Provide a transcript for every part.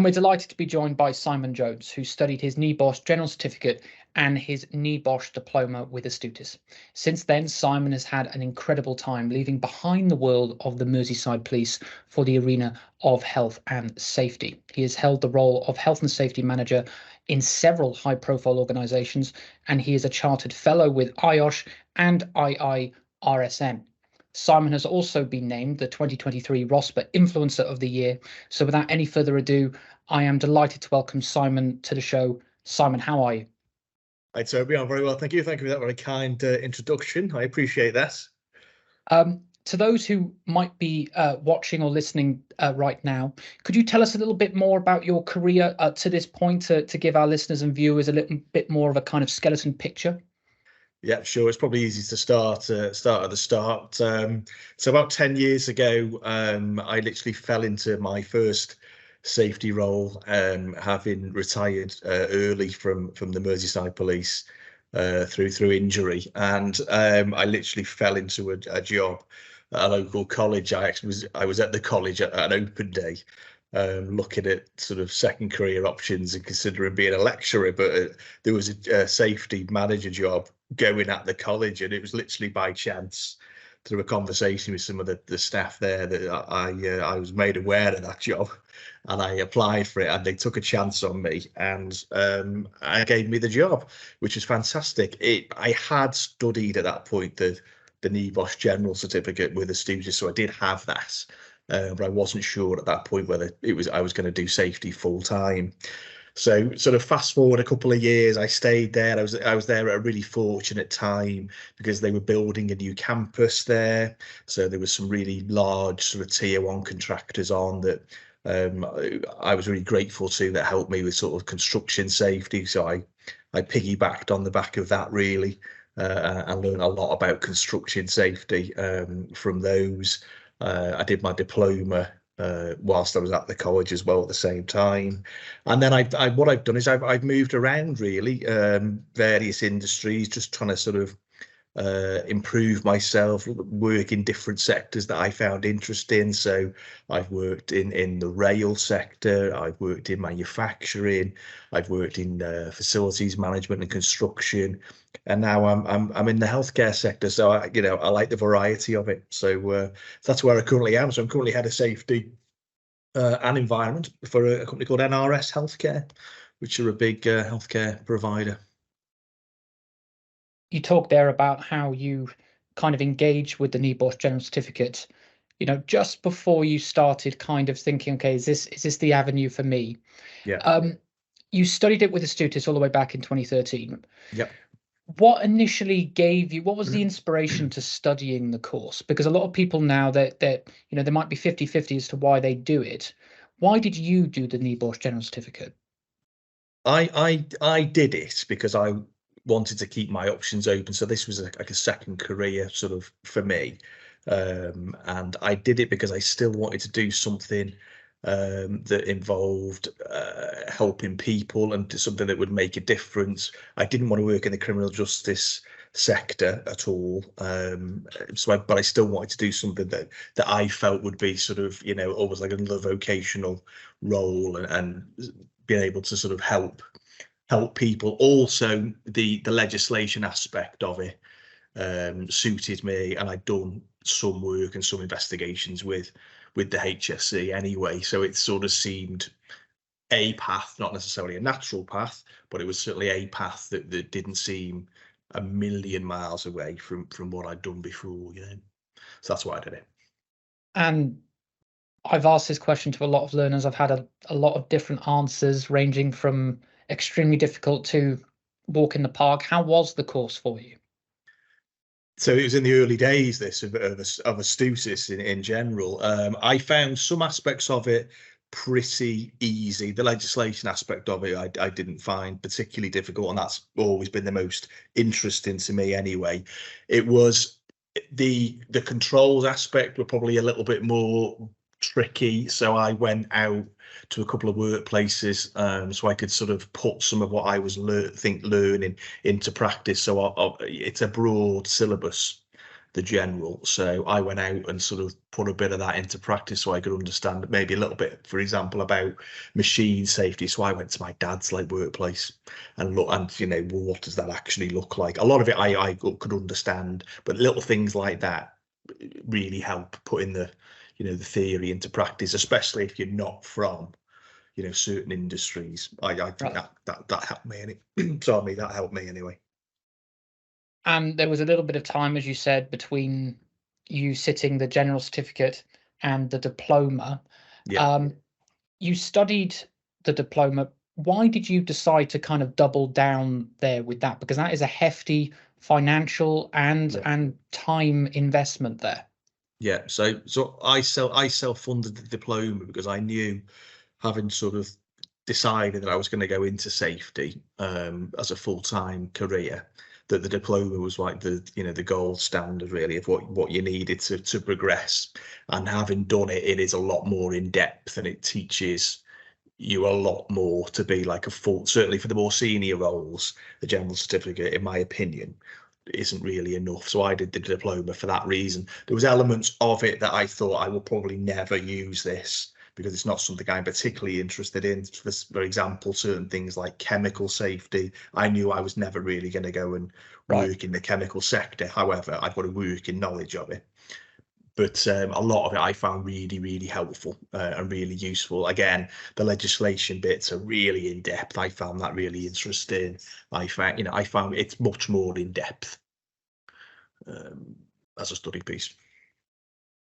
And we're delighted to be joined by Simon Jones, who studied his NEBOSH General Certificate and his NEBOSH Diploma with Astutis. Since then, Simon has had an incredible time leaving behind the world of the Merseyside Police for the arena of health and safety. He has held the role of Health and Safety Manager in several high-profile organisations, and he is a Chartered Fellow with IOSH and RSM. Simon has also been named the 2023 RoSPA Influencer of the Year. So without any further ado, I am delighted to welcome Simon to the show. Simon, how are you? Hi, Toby. I'm very well, thank you. Thank you for that very kind introduction. I appreciate that. To those who might be watching or listening right now, could you tell us a little bit more about your career to this point to give our listeners and viewers a little bit more of a kind of skeleton picture? Yeah, sure. It's probably easy to start at the start. So about 10 years ago, I literally fell into my first safety role, having retired early from the Merseyside Police through injury, and I literally fell into a job at a local college. I was at the college at an open day, looking at sort of second career options and considering being a lecturer, but there was a safety manager job going at the college, and it was literally by chance through a conversation with some of the staff there that I was made aware of that job, and I applied for it, and they took a chance on me, and gave me the job, which was fantastic. I had studied at that point the NEBOSH General Certificate with Astutis, so I did have that, but I wasn't sure at that point whether I was going to do safety full time. So sort of fast forward a couple of years, I stayed there. I was there at a really fortunate time because they were building a new campus there. So there was some really large sort of tier one contractors on that I was really grateful to, that helped me with sort of construction safety. So I piggybacked on the back of that really, and learned a lot about construction safety from those. I did my diploma whilst I was at the college as well at the same time, and then what I've done is I've moved around really, various industries, just trying to sort of improve myself, work in different sectors that I found interesting. So I've worked in the rail sector, I've worked in manufacturing, I've worked in facilities management and construction, and now I'm in the healthcare sector. So I like the variety of it. So that's where I currently am. So I'm currently head of safety and environment for a company called NRS Healthcare, which are a big healthcare provider. You talked there about how you kind of engaged with the NEBOSH General Certificate, just before you started kind of thinking, okay, is this the avenue for me? Yeah. You studied it with Astutis all the way back in 2013. Yep. What was the inspiration to studying the course? Because a lot of people now that there might be 50-50 as to why they do it. Why did you do the NEBOSH General Certificate? I did it because I wanted to keep my options open. So this was like a second career sort of for me, and I did it because I still wanted to do something that involved helping people and something that would make a difference. I didn't want to work in the criminal justice sector at all, but I still wanted to do something that I felt would be sort of almost like another vocational role, and being able to sort of help people. Also the legislation aspect of it suited me, and I'd done some work and some investigations with the HSC anyway, so it sort of seemed a path, not necessarily a natural path, but it was certainly a path that didn't seem a million miles away from what I'd done before, so that's why I did it. And I've asked this question to a lot of learners. I've had a lot of different answers, ranging from extremely difficult to walk in the park. How was the course for you? So it was in the early days, this of Astutis in general. I found some aspects of it pretty easy. The legislation aspect of it I didn't find particularly difficult, and that's always been the most interesting to me anyway. It was the controls aspect were probably a little bit more tricky, so I went out to a couple of workplaces so I could sort of put some of what I was learning into practice. So it's a broad syllabus, the general. So I went out and sort of put a bit of that into practice so I could understand maybe a little bit, for example, about machine safety. So I went to my dad's like workplace and look, and well, what does that actually look like? A lot of it I could understand, but little things like that really help putting the the theory into practice, especially if you're not from certain industries. I think Right. that helped me, and it sorry me, that helped me anyway. And there was a little bit of time, as you said, between you sitting the general certificate and the diploma. Yeah. Um, you studied the diploma. Why did you decide to kind of double down there with that? Because that is a hefty financial and Yeah. time investment there. Yeah, so I self-funded the diploma because I knew, having sort of decided that I was going to go into safety as a full-time career, that the diploma was like the gold standard really of what you needed to progress. And having done it, it is a lot more in depth, and it teaches you a lot more to be like a full, certainly for the more senior roles, the general certificate, in my opinion, isn't really enough. So I did the diploma for that reason. There was elements of it that I thought I will probably never use this because it's not something I'm particularly interested in. For example, certain things like chemical safety, I knew I was never really going to go and Right. work in the chemical sector. However, I've got a working knowledge of it. But a lot of it I found really, really helpful and really useful. Again, the legislation bits are really in depth. I found that really interesting. I found it's much more in depth as a study piece.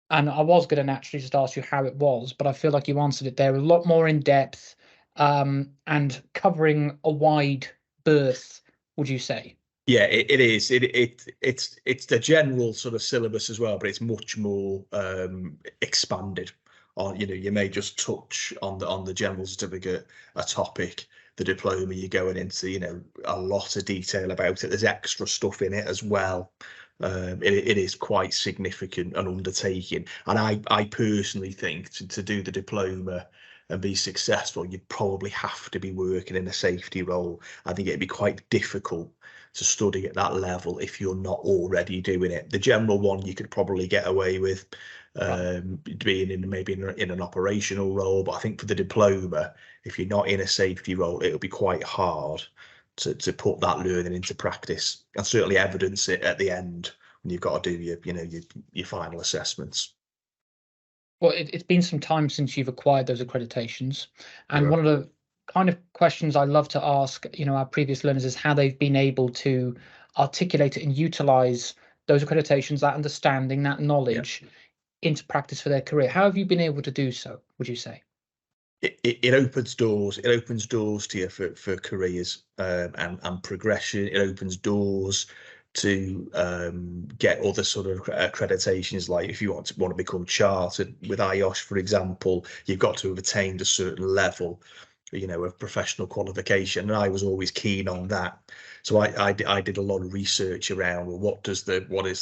And I was going to naturally just ask you how it was, but I feel like you answered it there a lot more in depth, and covering a wide berth, would you say? Yeah, it is. It's the general sort of syllabus as well, but it's much more expanded on. You may just touch on the general certificate a topic. The diploma, you're going into a lot of detail about it. There's extra stuff in it as well. It is quite significant an undertaking, and I personally think to do the diploma and be successful, you'd probably have to be working in a safety role. I think it'd be quite difficult to study at that level if you're not already doing it. The general one you could probably get away with Right. being maybe in an operational role, but I think for the diploma, if you're not in a safety role, it'll be quite hard to put that learning into practice and certainly evidence it at the end when you've got to do your final assessments. Well, it's been some time since you've acquired those accreditations, and Yeah. one of the kind of questions I love to ask, our previous learners is how they've been able to articulate it and utilize those accreditations, that understanding, that Yeah. knowledge into practice for their career. How have you been able to do so, would you say? It opens doors. It opens doors to you for careers and progression. It opens doors to get other sort of accreditations. Like if you want to become chartered with IOSH, for example, you've got to have attained a certain level, of professional qualification. And I was always keen on that. So I did a lot of research around, well, what is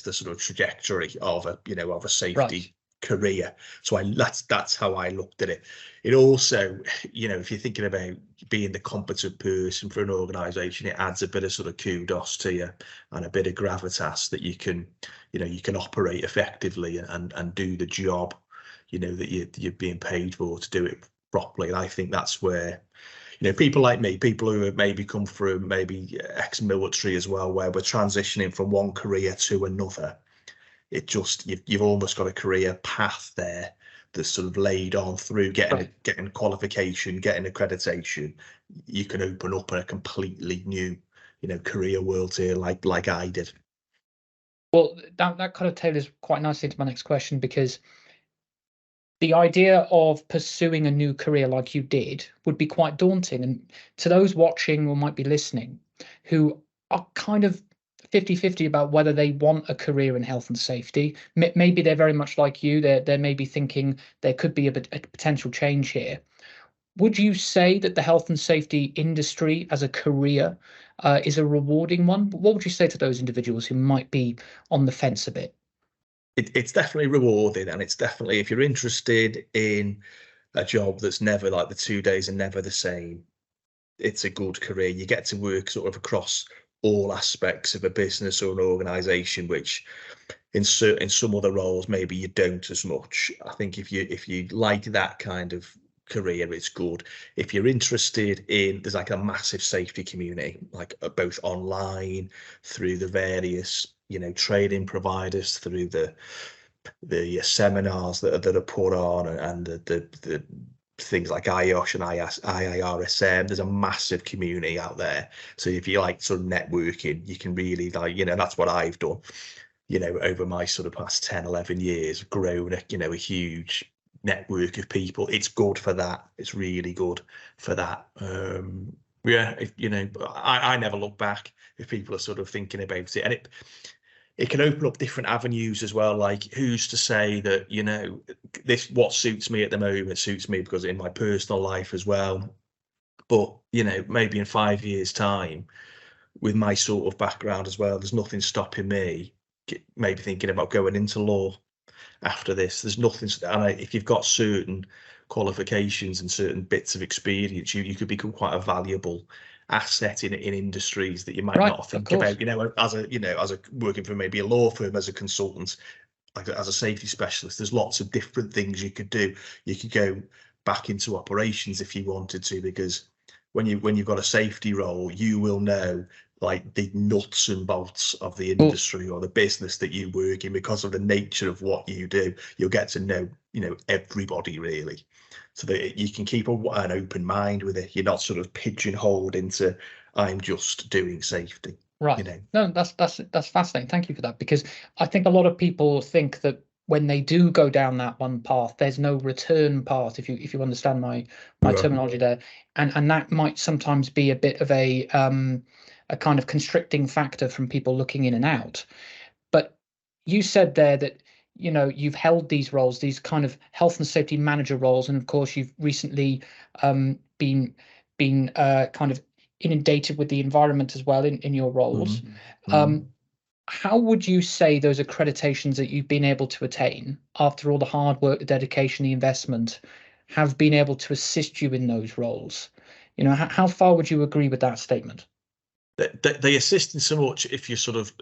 the sort of trajectory of a Right. safety career. So that's how I looked at it. It also, if you're thinking about being the competent person for an organization, it adds a bit of sort of kudos to you and a bit of gravitas that you can operate effectively and do the job that you're being paid for to do it properly. And I think that's where people like me, people who have maybe come from maybe ex-military as well, where we're transitioning from one career to another, it just you've almost got a career path there that's sort of laid on through Right. getting qualification, getting accreditation. You can open up a completely new career world here, like I did. Well, that kind of tailors quite nicely into my next question, because the idea of pursuing a new career like you did would be quite daunting. And to those watching or might be listening who are kind of 50-50 about whether they want a career in health and safety, maybe they're very much like you, they're maybe thinking there could be a potential change here. Would you say that the health and safety industry as a career is a rewarding one? What would you say to those individuals who might be on the fence a bit? It's definitely rewarding, and it's definitely, if you're interested in a job that's never like the 2 days are never the same, it's a good career. You get to work sort of across all aspects of a business or an organization, which in some other roles, maybe you don't as much. I think if you like that kind of career, it's good. If you're interested in, there's like a massive safety community, like both online, through the various, training providers, through the seminars that are put on, and the things like IOSH and IIRSM. There's a massive community out there. So if you like sort of networking, you can really, like, that's what I've done, over my sort of past 10, 11 years, grown a huge network of people. It's good for that. It's really good for that. Yeah, I never look back if people are sort of thinking about it, and it can open up different avenues as well. Like, who's to say that, this, what suits me at the moment suits me because in my personal life as well. But, maybe in 5 years' time, with my sort of background as well, there's nothing stopping me maybe thinking about going into law after this. There's nothing, and if you've got certain qualifications and certain bits of experience, you could become quite a valuable asset in industries that you might not think about, as a working for maybe a law firm, as a consultant, like as a safety specialist. There's lots of different things you could do. You could go back into operations if you wanted to, because when you've got a safety role, you will know like the nuts and bolts of the industry or the business that you work in, because of the nature of what you do. You'll get to know, everybody really, so that you can keep an open mind with it. You're not sort of pigeonholed into, I'm just doing safety. Right. No, that's fascinating. Thank you for that, because I think a lot of people think that when they do go down that one path, there's no return path, if you understand my terminology there, and that might sometimes be a bit of a kind of constricting factor from people looking in and out. But you said there that you've held these roles, these kind of health and safety manager roles, and of course you've recently been kind of inundated with the environment as well in your roles. How would you say those accreditations that you've been able to attain after all the hard work, the dedication, the investment, have been able to assist you in those roles? How far would you agree with that statement? They assist in so much, if you're sort of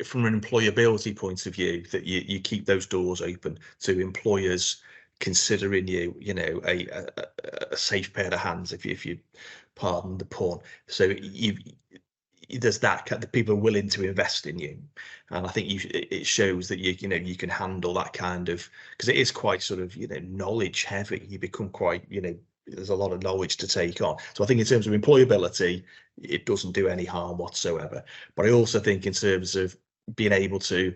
from an employability point of view, that you keep those doors open to employers considering you, a safe pair of hands, if you pardon the pun. So there's that the people are willing to invest in you, and I think it shows that you can handle that kind of, because it is quite sort of knowledge heavy. You become quite there's a lot of knowledge to take on. So I think in terms of employability, it doesn't do any harm whatsoever. But I also think in terms of being able to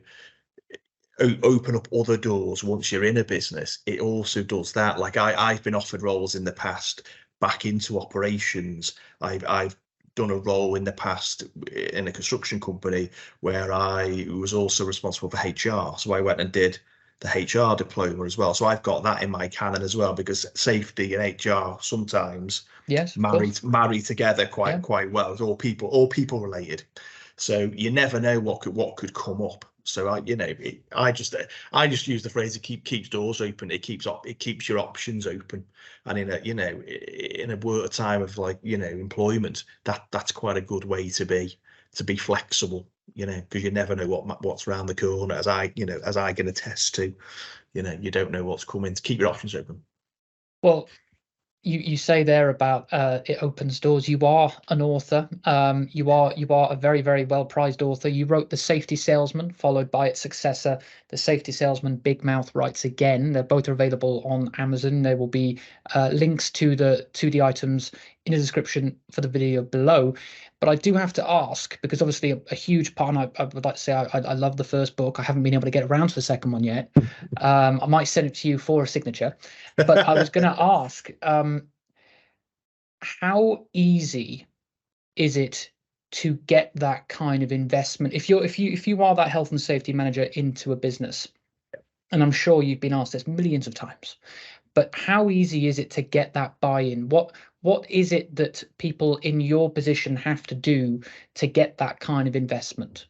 open up other doors once you're in a business, it also does that. Like I've been offered roles in the past back into operations. I've done a role in the past in a construction company where I was also responsible for HR. So I went and did the HR diploma as well. So I've got that in my canon as well, because safety and HR sometimes marry together quite well. It's all people related. So you never know what could come up. So I just use the phrase, it keeps doors open. It keeps your options open. And in a work time of employment, that's quite a good way to be flexible, because you never know what's around the corner, as I can attest to. You don't know what's coming. To keep your options open. Well, you say there about it opens doors. You are an author. You are a very, very well prized author. You wrote The Safety Salesman, followed by its successor, The Safety Salesman Big Mouth Writes Again. They're both available on Amazon. There will be links to the items in the description for the video below. But I do have to ask, because obviously a huge part, and I would like to say I love the first book. I haven't been able to get around to the second one yet. I might send it to you for a signature. But I was going to ask, how easy is it to get that kind of investment if you are that health and safety manager into a business? And I'm sure you've been asked this millions of times, but how easy is it to get that buy-in? What is it that people in your position have to do to get that kind of investment?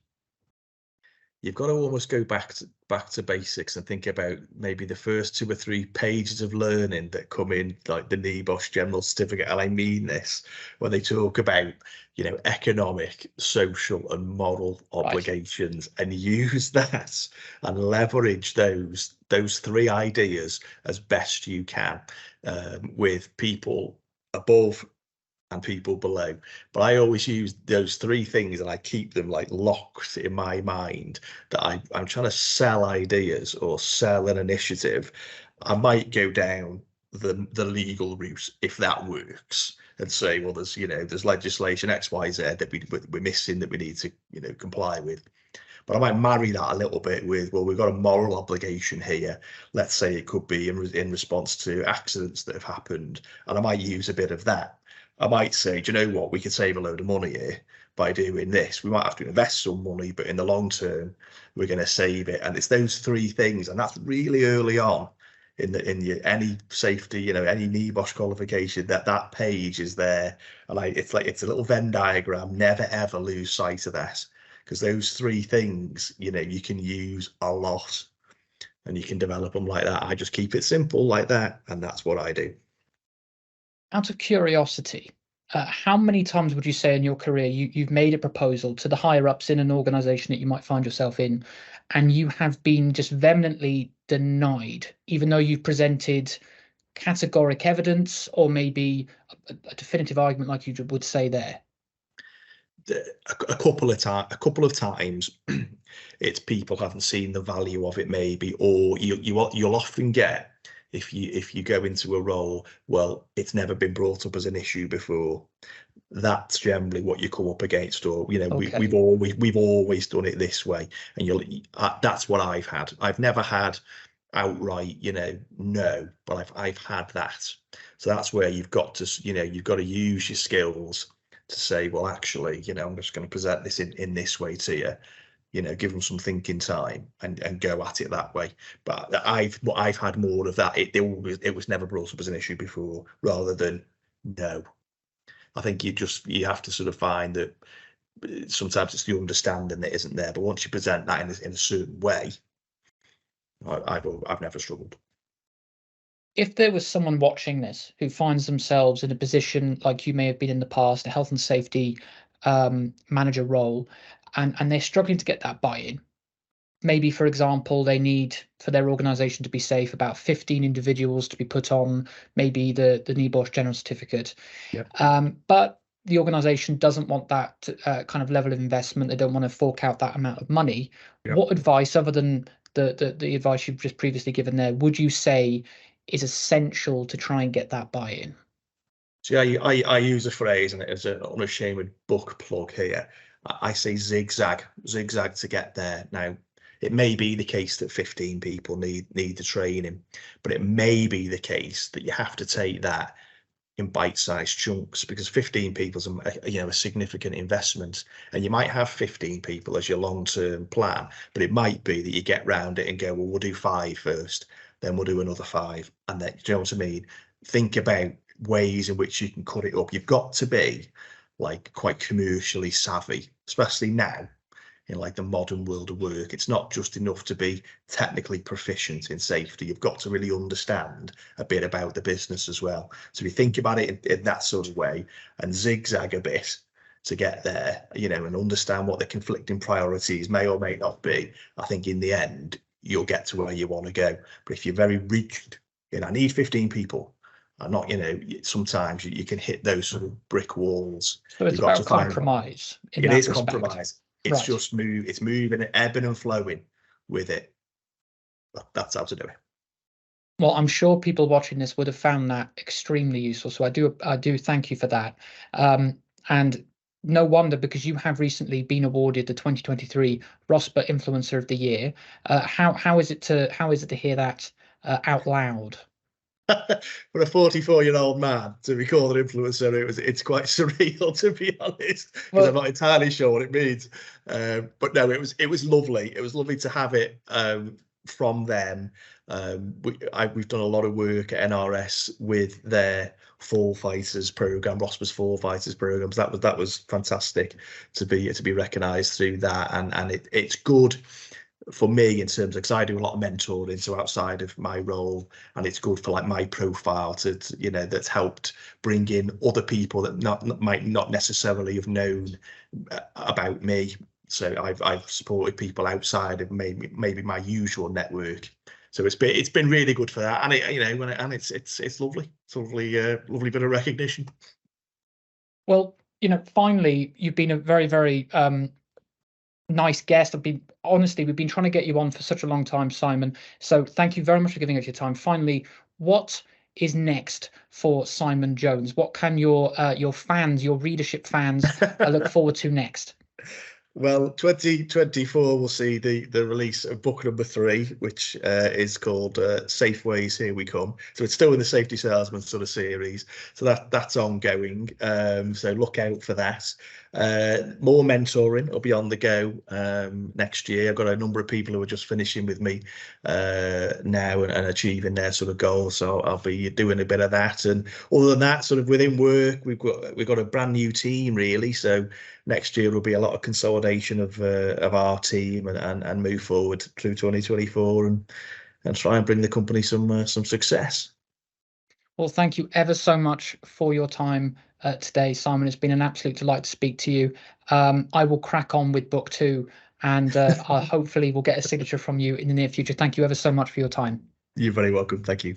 you've got to almost go back to basics and think about maybe the first 2 or 3 pages of learning that come in, like the NEBOSH General Certificate. And I mean this when they talk about, you know, economic, social, and moral obligations, and use that and leverage those 3 ideas as best you can, with people above and people below. But I always use those 3 things and I keep them like locked in my mind, that I'm trying to sell ideas or sell an initiative. I might go down the legal route if that works and say, well, there's, you know, there's legislation XYZ that we're missing that we need to, you know, comply with. But I might marry that a little bit with, well, we've got a moral obligation here. Let's say it could be in response to accidents that have happened, and I might use a bit of that. I might say, do you know what, we could save a load of money here by doing this. We might have to invest some money, but in the long term, we're going to save it. And it's those 3 things, and that's really early on in any safety, you know, any NEBOSH qualification, that page is there. And it's a little Venn diagram. Never ever lose sight of that, because those 3 things, you know, you can use a lot, and you can develop them like that. I just keep it simple like that, and that's what I do. Out of curiosity, how many times would you say in your career you've made a proposal to the higher ups in an organization that you might find yourself in, and you have been just vehemently denied, even though you've presented categoric evidence or maybe a definitive argument like you would say there? A couple of times it's people haven't seen the value of it, maybe, or you'll often get, if you go into a role, well, it's never been brought up as an issue before. That's generally what you come up against, or, you know, Okay. we've always done it this way, and that's what I've had. I've never had outright, you know, no, but I've had that. So that's where you've got to, you know, you've got to use your skills to say, well, actually, you know, I'm just going to present this in this way to you. You know, give them some thinking time and go at it that way. But I've had more of that. It was never brought up as an issue before, rather than no. I think you have to sort of find that sometimes it's the understanding that isn't there. But once you present that in a certain way, I've never struggled. If there was someone watching this who finds themselves in a position like you may have been in the past, a health and safety manager role, and they're struggling to get that buy-in, maybe, for example, they need, for their organization to be safe, about 15 individuals to be put on maybe the NEBOSH General Certificate. Yep. But the organization doesn't want that kind of level of investment. They don't want to fork out that amount of money. Yep. What advice, other than the advice you've just previously given there, would you say is essential to try and get that buy-in? So I use a phrase, and it is an unashamed book plug here. I say zigzag to get there. Now, it may be the case that 15 people need the training, but it may be the case that you have to take that in bite-sized chunks, because 15 people is a significant investment, and you might have 15 people as your long-term plan, but it might be that you get round it and go, well, we'll do 5 first, then we'll do another 5, and then, do you know what I mean? Think about ways in which you can cut it up. You've got to be like quite commercially savvy, especially now in like the modern world of work. It's not just enough to be technically proficient in safety. You've got to really understand a bit about the business as well. So if you think about it in that sort of way and zigzag a bit to get there, you know, and understand what the conflicting priorities may or may not be, I think in the end you'll get to where you want to go. But if you're very rigid, you know, I need 15 people, and not, you know, sometimes you can hit those sort of brick walls. So it's about compromise. It is compromise. It's right. Just it's moving, ebbing and flowing with it. That's how to do it. Well, I'm sure people watching this would have found that extremely useful. So I do thank you for that. And no wonder, because you have recently been awarded the 2023 RoSPA Influencer of the Year. How is it to hear that out loud? For a 44-year-old man to be called an influencer, it's quite surreal, to be honest, because I'm not entirely sure what it means. But no, it was lovely. It was lovely to have it from them, we've done a lot of work at NRS with their Fall Fighters program, RoSPA's Fall Fighters programs. That was fantastic to be recognised through that, and it's good for me in terms of, because I do a lot of mentoring, so outside of my role, and it's good for like my profile to you know, that's helped bring in other people that might not necessarily have known about me. So I've supported people outside of maybe my usual network. So it's been really good for that, and it's lovely. It's a lovely bit of recognition. Well, finally, you've been a very, very nice guest. Honestly, we've been trying to get you on for such a long time, Simon. So thank you very much for giving us your time. Finally, what is next for Simon Jones? What can your fans, your readership fans, look forward to next? Well, 2024 will see the release of book number 3, which is called Safe Ways, Here We Come. So it's still in the Safety Salesman sort of series. So that's ongoing. So look out for that. More mentoring will be on the go next year. I've got a number of people who are just finishing with me now and achieving their sort of goals. So I'll be doing a bit of that. And other than that, sort of within work, we've got a brand new team really. So next year will be a lot of consolidation of our team and move forward through 2024 and try and bring the company some success. Well, thank you ever so much for your time today, Simon. It's been an absolute delight to speak to you. I will crack on with book 2, and hopefully we'll get a signature from you in the near future. Thank you ever so much for your time. You're very welcome. Thank you.